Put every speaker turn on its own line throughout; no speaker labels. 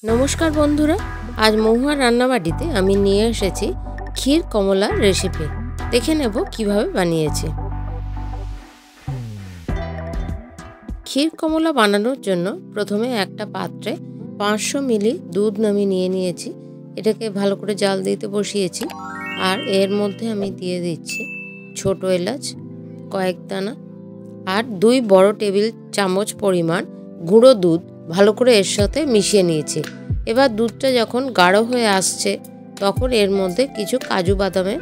नमस्कार बंधुरा आज महुआ रान्नाबाड़ीते आमी निये एसेछि क्षीर कमला रेसिपि देखे नेब किभाबे बानिয়েছি। क्षीर कमला बानानोर जन्य प्रथमे एकटा पात्रे 500 मिली दूध नामिয়ে निये निয়েছি। एटाके भालो करे जाल दिते बसिয়েছি और एर मধ্যে आमी दिए दिচ্ছি छोटो एलाच कयेक दाना और 2 बड़ टेबिल चामच परिमाण गुঁড়ো दूध ভালো করে এর সাথে মিশিয়ে নিয়েছি। এবার দুধটা যখন গাঢ় হয়ে আসছে তখন এর মধ্যে কিছু কাজু বাদামের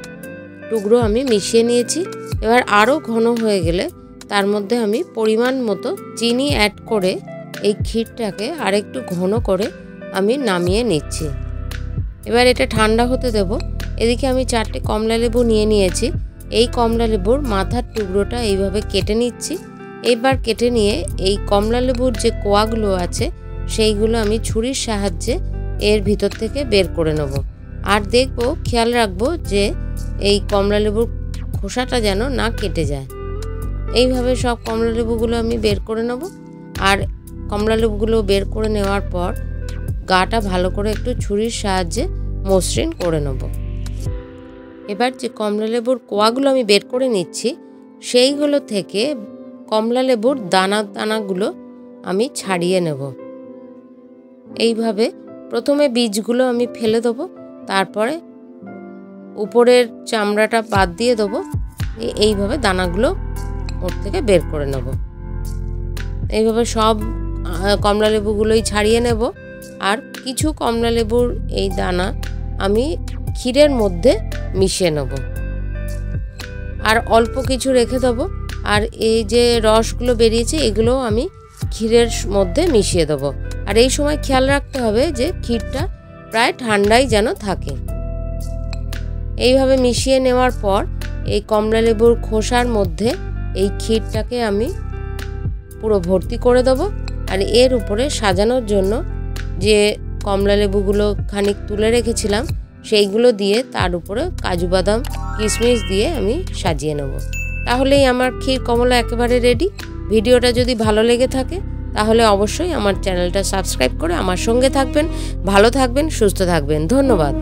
টুকরো আমি মিশিয়ে নিয়েছি। এবার আরো ঘন হয়ে গেলে তার মধ্যে আমি পরিমাণ মতো চিনি অ্যাড করে এই ক্ষীরটাকে আরেকটু ঘন করে আমি নামিয়ে নিচ্ছি। এবার এটা ঠান্ডা হতে দেব। এদিকে আমি 4টে কমলা লেবু নিয়ে নিয়েছি। এই কমলা লেবুর মাথার টুকরোটা এইভাবে কেটে নিচ্ছি। এবার কেটে নিয়ে এই কমলা লেবুর যে কোয়াগুলো আছে সেইগুলো আমি ছুরির সাহায্যে এর ভিতর থেকে বের করে নেব। আর দেখব খেয়াল রাখব যে এই কমলা লেবুর খোসাটা যেন না কেটে যায়। এইভাবে সব কমলা লেবুগুলো আমি বের করে নেব। আর কমলা লেবুগুলো বের করে নেওয়ার পর গাটা ভালো করে একটু ছুরির সাহায্যে মসৃণ করে নেব। এবার যে কমলা লেবুর কোয়াগুলো আমি বের করে নিচ্ছি সেইগুলো থেকে কমলা লেবুর দানা দানাগুলো আমি ছাড়িয়ে নেব। এইভাবে প্রথমে বীজগুলো আমি ফেলে দেব, তারপরে উপরের চামড়াটা বাদ দিয়ে দেব। এইভাবে দানাগুলো ওর থেকে বের করে নেব। এইভাবে সব কমলা লেবুগুলোই ছাড়িয়ে নেব। আর কিছু কমলা লেবুর এই দানা আমি ক্ষীরের মধ্যে মিশিয়ে নেব আর অল্প কিছু রেখে দেব। আর এই যে রসগুলো বেরিয়েছে এগুলো আমি ক্ষীরের মধ্যে মিশিয়ে দেব। আর এই সময় খেয়াল রাখতে হবে যে ক্ষীরটা প্রায় ঠান্ডাই যেন থাকে। এইভাবে মিশিয়ে নেওয়ার পর এই কমলা লেবুর খোসার মধ্যে এই ক্ষীরটাকে আমি পুরো ভর্তি করে দেব। আর এর উপরে সাজানোর জন্য যে কমলা লেবুগুলো খানিক তুলে রেখেছিলাম সেইগুলো দিয়ে তার উপরে কাজু বাদাম কিশমিশ দিয়ে আমি সাজিয়ে নেব। তাহলেই আমার ক্ষীর কমলা একেবারে রেডি। ভিডিওটা যদি ভালো লেগে থাকে তাহলে অবশ্যই আমার চ্যানেলটা সাবস্ক্রাইব করে আমার সঙ্গে থাকবেন। ভালো থাকবেন, সুস্থ থাকবেন। ধন্যবাদ।